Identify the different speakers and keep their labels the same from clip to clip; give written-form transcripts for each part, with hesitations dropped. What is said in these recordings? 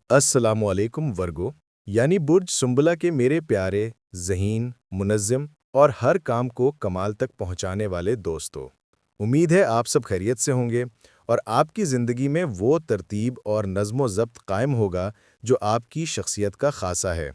Speaker 1: अस्सलामुअलैकुम वर्गो यानी बुर्ज सुंबला के मेरे प्यारे, ज़हीन, मुनज़्ज़म और हर काम को कमाल तक पहुंचाने वाले दोस्तों। उम्मीद है आप सब खैरियत से होंगे और आपकी ज़िंदगी में वो तरतीब और नज़्म-ओ-ज़ब्त कायम होगा जो आपकी शख्सियत का ख़ासा है।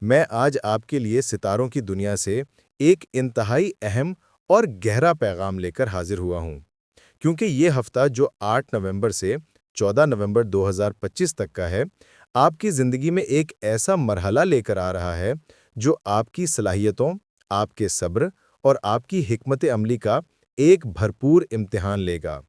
Speaker 1: मैं आज आपके लिए सितारों की दुनिया से एक इंतहाई अहम और गहरा पैगाम लेकर हाजिर हुआ हूँ। क्योंकि ये हफ्ता जो 8 नवंबर से 14 नवंबर 2025 तक का है, आपकी ज़िंदगी में एक ऐसा मरहला लेकर आ रहा है, जो आपकी सलाहियतों, आपके सब्र और आपकी हिकमत अमली का एक भरपूर इम्तिहान लेगा।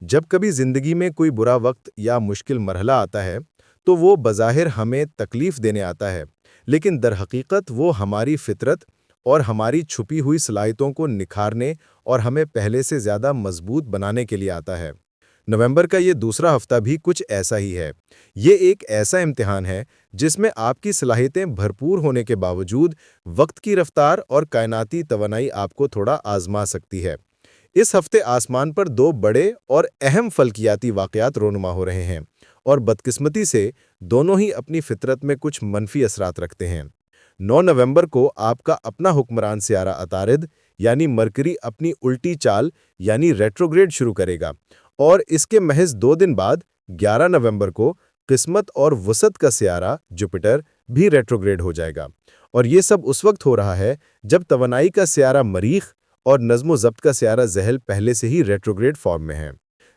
Speaker 1: जब कभी ज़िंदगी में कोई बुरा वक्त या मुश्किल मरहला आता है, तो वो बज़ाहिर हमें तकलीफ़ देने आता है, लेकिन दरहकीकत वो हमारी फ़ितरत और हमारी छुपी हुई सलाहियतों को निखारने और हमें पहले से ज़्यादा मजबूत बनाने के लिए आता है। नवंबर का ये दूसरा हफ्ता भी कुछ ऐसा ही है। ये एक ऐसा इम्तिहान है जिसमें आपकी सलाहियतें भरपूर होने के बावजूद वक्त की रफ्तार और कायनाती तवानाई आपको थोड़ा आजमा सकती है। इस हफ्ते आसमान पर दो बड़े और अहम फल्कियाती वाक़यात रोनुमा हो रहे हैं और बदकिस्मती से दोनों ही अपनी फितरत में कुछ मनफी असरात रखते हैं। 9 नवंबर को आपका अपना हुक्मरान सियारा अतारिद यानी मरकरी अपनी उल्टी चाल यानी रेट्रोग्रेड शुरू करेगा और इसके महज 2 दिन बाद 11 नवंबर को किस्मत और वसत का सियारा जुपिटर भी रेट्रोग्रेड हो जाएगा। और ये सब उस वक्त हो रहा है जब तवानाई का सियारा मरीख और नज़्म-ओ-ज़ब्त का सियारा ज़हल पहले से ही रेट्रोग्रेड फॉर्म में हैं।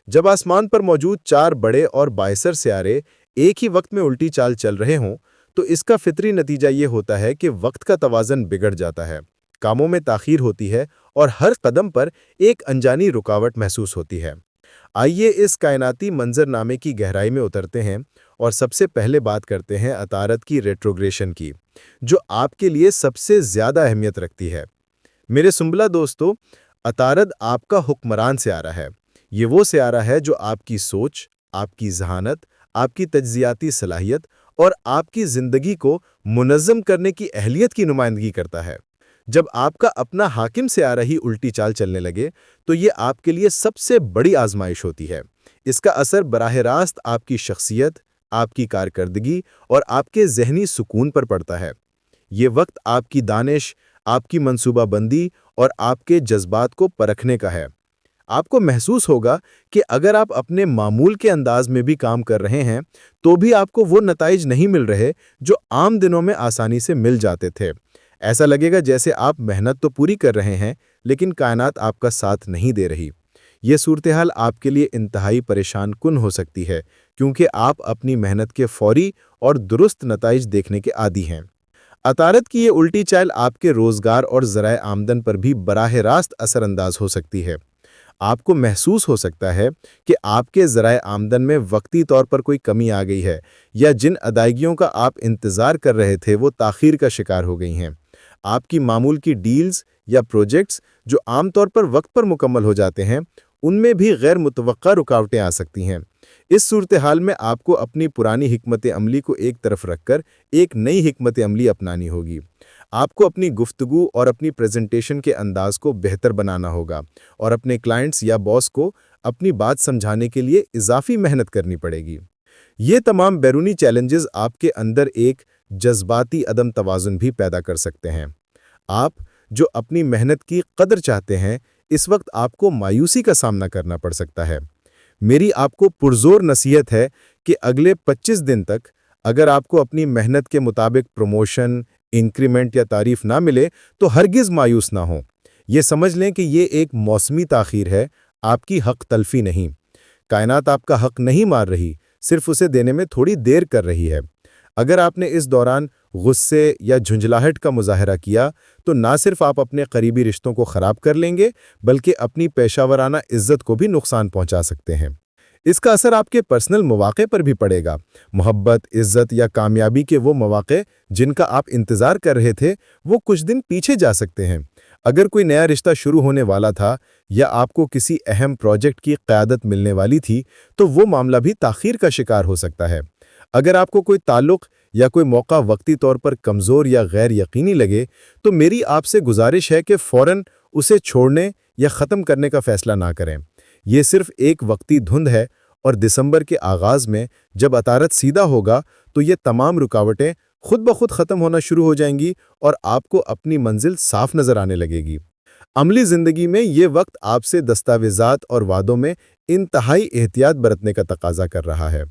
Speaker 1: जब आसमान पर मौजूद 4 बड़े और बाइसर सियारे एक ही वक्त में उल्टी चाल चल रहे हों, तो इसका फितरी नतीजा ये होता है कि वक्त का तवाज़न बिगड़ जाता है, कामों में ताख़ीर होती है और हर कदम पर एक अनजानी रुकावट महसूस होती है। आइए इस कायनाती मंजरनामे की गहराई में उतरते हैं और सबसे पहले बात करते हैं अतारद की रेट्रोग्रेशन की, जो आपके लिए सबसे ज़्यादा अहमियत रखती है। मेरे सुंबला दोस्तों, अतारद आपका हुक्मरान सियारा है। ये वो सियारा है जो आपकी सोच, आपकी ज़हानत, आपकी तज्ज़ियाती सलाहियत और आपकी ज़िंदगी को मुनज़्ज़म करने की अहलियत की नुमाइंदगी करता है। जब आपका अपना हाकिम सियारा ही उल्टी चाल चलने लगे, तो ये आपके लिए सबसे बड़ी आजमाइश होती है। इसका असर बराह रास्त आपकी शख्सियत, आपकी कारकर्दगी और आपके ज़हनी सुकून पर पड़ता है। ये वक्त आपकी दानिश, आपकी मंसूबाबंदी और आपके जज्बात को परखने का है। आपको महसूस होगा कि अगर आप अपने मामूल के अंदाज में भी काम कर रहे हैं, तो भी आपको वो नताइज नहीं मिल रहे जो आम दिनों में आसानी से मिल जाते थे। ऐसा लगेगा जैसे आप मेहनत तो पूरी कर रहे हैं, लेकिन कायनात आपका साथ नहीं दे रही। ये सूरत-ए-हाल आपके लिए इंतहाई परेशान कुन हो सकती है, क्योंकि आप अपनी मेहनत के फौरी और दुरुस्त नताइज देखने के आदी हैं। अतारद की ये उल्टी चाल आपके रोज़गार और ज़राए आमदन पर भी बराह रास्त असरअंदाज हो सकती है। आपको महसूस हो सकता है कि आपके ज़राए आमदन में वक्ती तौर पर कोई कमी आ गई है या जिन अदायगियों का आप इंतज़ार कर रहे थे वो ताख़ीर का शिकार हो गई हैं। आपकी मामूल की डील्स या प्रोजेक्ट्स जो आमतौर पर वक्त पर मुकम्मल हो जाते हैं, उनमें भी गैर मुतवक्का रुकावटें आ सकती हैं। इस सूरत-ए-हाल में आपको अपनी पुरानी हिकमत अमली को एक तरफ रखकर एक नई हिकमत अमली अपनानी होगी। आपको अपनी गुफ्तगू और अपनी प्रेजेंटेशन के अंदाज को बेहतर बनाना होगा और अपने क्लाइंट्स या बॉस को अपनी बात समझाने के लिए इजाफी मेहनत करनी पड़ेगी। ये तमाम बैरूनी चैलेंजेस आपके अंदर एक जज्बाती अदम तवाज़ुन भी पैदा कर सकते हैं। आप जो अपनी मेहनत की कदर चाहते हैं, इस वक्त आपको मायूसी का सामना करना पड़ सकता है। मेरी आपको पुरजोर नसीहत है कि अगले 25 दिन तक अगर आपको अपनी मेहनत के मुताबिक प्रमोशन, इंक्रीमेंट या तारीफ ना मिले, तो हरगिज़ मायूस ना हों। ये समझ लें कि ये एक मौसमी ताख़ीर है, आपकी हक तलफ़ी नहीं। कायनात आपका हक नहीं मार रही, सिर्फ उसे देने में थोड़ी देर कर रही है। अगर आपने इस दौरान गुस्से या झुंझलाहट का मुज़ाहरा किया, तो ना सिर्फ आप अपने करीबी रिश्तों को ख़राब कर लेंगे, बल्कि अपनी पेशावराना इज़्ज़त को भी नुकसान पहुंचा सकते हैं। इसका असर आपके पर्सनल मौक़े पर भी पड़ेगा। मोहब्बत, इज़्ज़त या कामयाबी के वो मौक़े जिनका आप इंतज़ार कर रहे थे, वो कुछ दिन पीछे जा सकते हैं। अगर कोई नया रिश्ता शुरू होने वाला था या आपको किसी अहम प्रोजेक्ट की क़यादत मिलने वाली थी, तो वो मामला भी ताख़ीर का शिकार हो सकता है। अगर आपको कोई ताल्लुक़ या कोई मौका वक्ती तौर पर कमज़ोर या गैर यकीनी लगे, तो मेरी आपसे गुजारिश है कि फ़ौरन उसे छोड़ने या ख़त्म करने का फ़ैसला ना करें। ये सिर्फ एक वक्ती धुंध है और दिसंबर के आगाज में जब अतारत सीधा होगा तो ये तमाम रुकावटें खुद ब खुद खत्म होना शुरू हो जाएंगी और आपको अपनी मंजिल साफ नजर आने लगेगी। अमली जिंदगी में ये वक्त आपसे दस्तावेजात और वादों में इंतहाई एहतियात बरतने का तकाजा कर रहा है।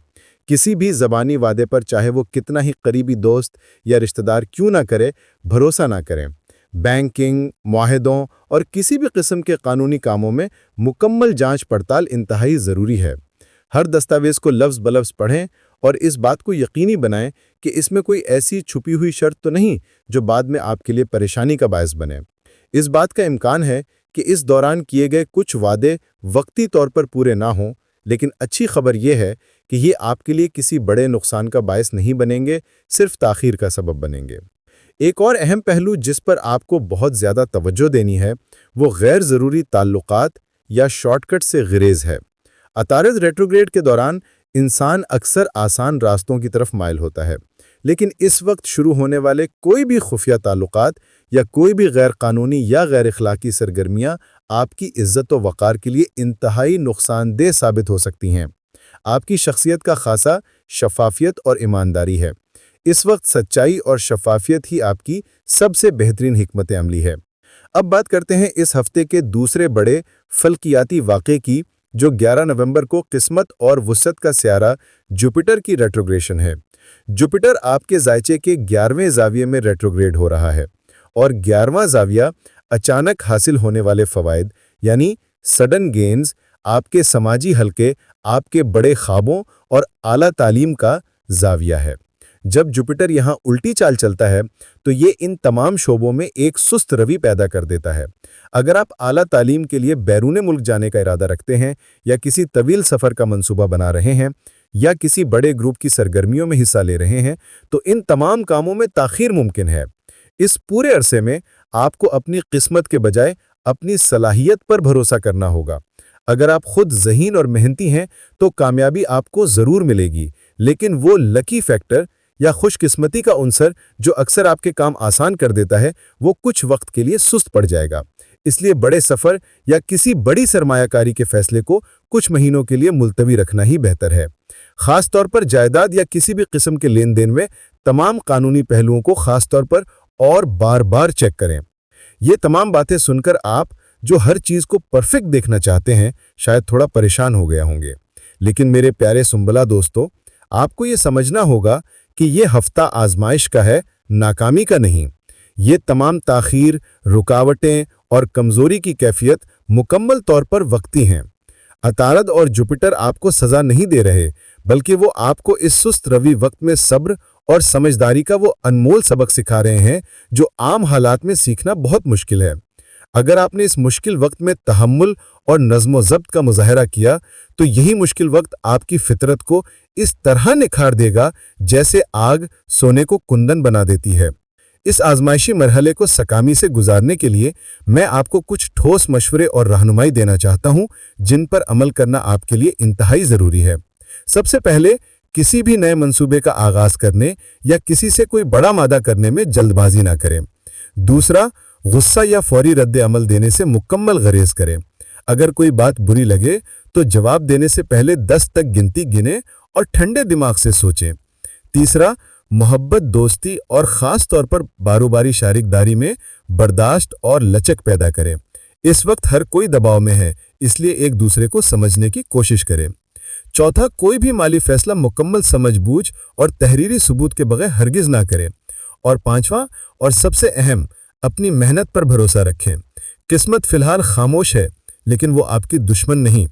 Speaker 1: किसी भी ज़बानी वादे पर चाहे वो कितना ही करीबी दोस्त या रिश्तेदार क्यों ना करे, भरोसा ना करें। बैंकिंग, मुआहदों और किसी भी किस्म के कानूनी कामों में मुकम्मल जांच पड़ताल इंतहाई ज़रूरी है। हर दस्तावेज़ को लफ्ज़ बलफ्ज़ पढ़ें और इस बात को यकीनी बनाएं कि इसमें कोई ऐसी छुपी हुई शर्त तो नहीं जो बाद में आपके लिए परेशानी का बायस बने। इस बात का इम्कान है कि इस दौरान किए गए कुछ वादे वक्ती तौर पर पूरे ना हों, लेकिन अच्छी खबर यह है कि ये आपके लिए किसी बड़े नुकसान का बायस नहीं बनेंगे, सिर्फ ताख़ीर का सबब बनेंगे। एक और अहम पहलू जिस पर आपको बहुत ज़्यादा तवज्जो देनी है वो गैर ज़रूरी ताल्लुकात या शॉर्टकट से गुरेज है। अतारद रेट्रोग्रेड के दौरान इंसान अक्सर आसान रास्तों की तरफ माइल होता है, लेकिन इस वक्त शुरू होने वाले कोई भी खुफिया ताल्लुकात या कोई भी गैर कानूनी या गैर इखलाकी सरगर्मियाँ आपकी इज्जत व वक़ार के लिए इंतहाई नुकसानदेह साबित हो सकती हैं। आपकी शख्सियत का खासा शफाफियत और ईमानदारी है। इस वक्त सच्चाई और शफाफियत ही आपकी सबसे बेहतरीन हिकमत अमली है। अब बात करते हैं इस हफ्ते के दूसरे बड़े फल्कियाती वाक़े की, जो 11 नवंबर को किस्मत और वुसअत का स्यारा जुपिटर की रेट्रोग्रेशन है। जुपिटर आपके जायचे के 11वें ज़ाविये में रेट्रोग्रेड हो रहा है और 11वां ज़ाविया अचानक हासिल होने वाले फ़वाइद यानी सडन गेन्स, आपके समाजी हलके, आपके बड़े ख्वाबों और आला तालीम का ज़ाविया है। जब जुपिटर यहाँ उल्टी चाल चलता है तो ये इन तमाम शोबों में एक सुस्त रवि पैदा कर देता है। अगर आप आला तालीम के लिए बैरून मुल्क जाने का इरादा रखते हैं या किसी तवील सफ़र का मंसूबा बना रहे हैं या किसी बड़े ग्रुप की सरगर्मियों में हिस्सा ले रहे हैं तो इन तमाम कामों में ताख़ीर मुमकिन है। इस पूरे अरसे में आपको अपनी किस्मत के बजाय अपनी सलाहियत पर भरोसा करना होगा। अगर आप खुद ज़हीन और मेहनती हैं तो कामयाबी आपको ज़रूर मिलेगी, लेकिन वो लकी फैक्टर या खुशकिस्मती का उनसर जो अक्सर आपके काम आसान कर देता है वो कुछ वक्त के लिए सुस्त पड़ जाएगा। इसलिए बड़े सफ़र या किसी बड़ी सरमायाकारी के फैसले को कुछ महीनों के लिए मुलतवी रखना ही बेहतर है। ख़ास तौर पर जायदाद या किसी भी किस्म के लेन देन में तमाम कानूनी पहलुओं को ख़ास तौर पर और बार बार चेक करें। ये तमाम बातें सुनकर आप जो हर चीज़ को परफेक्ट देखना चाहते हैं शायद थोड़ा परेशान हो गए होंगे, लेकिन मेरे प्यारे सुंबला दोस्तों, आपको ये समझना होगा कि ये हफ्ता आजमाइश का है, नाकामी का नहीं। ये तमाम ताख़ीर, रुकावटें और कमज़ोरी की कैफियत मुकम्मल तौर पर वक्ती हैं। अतारद और जुपिटर आपको सज़ा नहीं दे रहे, बल्कि वो आपको इस सुस्त रवि वक्त में सब्र और समझदारी का वो अनमोल सबक सिखा रहे हैं जो आम हालात में सीखना बहुत मुश्किल है। अगर आपने इस मुश्किल वक्त में तहम्मुल और नज़्म ज़ब्त का मुज़ाहरा किया तो यही मुश्किल वक्त आपकी फितरत को इस तरह निखार देगा जैसे आग सोने को कुंदन बना देती है। इस आजमाइशी मरहले को सकामी से गुजारने के लिए मैं आपको कुछ ठोस मशवरे और रहनुमाई देना चाहता हूं, जिन पर अमल करना आपके लिए इंतहाई ज़रूरी है। सबसे पहले, किसी भी नए मंसूबे का आगाज़ करने या किसी से कोई बड़ा मादा करने में जल्दबाजी ना करें। दूसरा, गुस्सा या फौरी रद्द अमल देने से मुकम्मल गुरेज करें। अगर कोई बात बुरी लगे तो जवाब देने से पहले 10 तक गिनती गिने और ठंडे दिमाग से सोचें। तीसरा, मोहब्बत, दोस्ती और ख़ास तौर पर बारोबारी शरीकदारी में बर्दाश्त और लचक पैदा करें। इस वक्त हर कोई दबाव में है, इसलिए एक दूसरे को समझने की कोशिश करें। चौथा, कोई भी माली फैसला मुकम्मल समझबूझ और तहरीरी सबूत के बगैर हरगिज़ ना करें। और पांचवा और सबसे अहम, अपनी मेहनत पर भरोसा रखें। किस्मत फ़िलहाल खामोश है, लेकिन वो आपकी दुश्मन नहीं।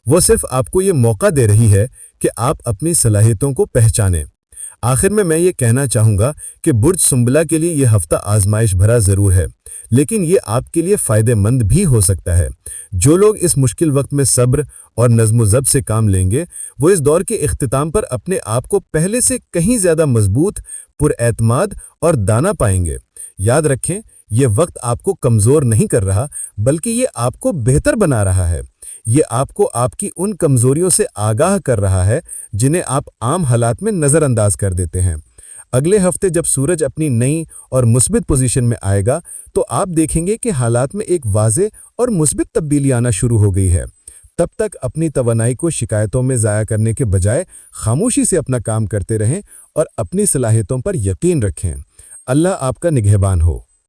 Speaker 1: वो सिर्फ आपको ये मौका दे रही है कि आप अपनी सलाहियतों को पहचानें। आखिर में मैं ये कहना चाहूँगा कि बुर्ज सुंबला के लिए ये हफ्ता आजमाइश भरा ज़रूर है, लेकिन ये आपके लिए फ़ायदेमंद भी हो सकता है। जो लोग इस मुश्किल वक्त में सब्र और नज़्म ज़ब्त से काम लेंगे, वो इस दौर के इख्तिताम पर अपने आप को पहले से कहीं ज़्यादा मजबूत, पुरएतमाद और दाना पाएंगे। याद रखें, ये वक्त आपको कमज़ोर नहीं कर रहा, बल्कि ये आपको बेहतर बना रहा है। ये आपको आपकी उन कमज़ोरियों से आगाह कर रहा है जिन्हें आप आम हालात में नज़रअंदाज कर देते हैं। अगले हफ्ते जब सूरज अपनी नई और मुस्बित पोजीशन में आएगा तो आप देखेंगे कि हालात में एक वाज़ेह और मुस्बित तब्दीली आना शुरू हो गई है।
Speaker 2: تب تک اپنی توانائی کو شکایتوں میں ضائع کرنے کے بجائے خاموشی سے اپنا کام کرتے رہیں اور اپنی صلاحیتوں پر یقین رکھیں۔ اللہ آپ کا نگہبان ہو۔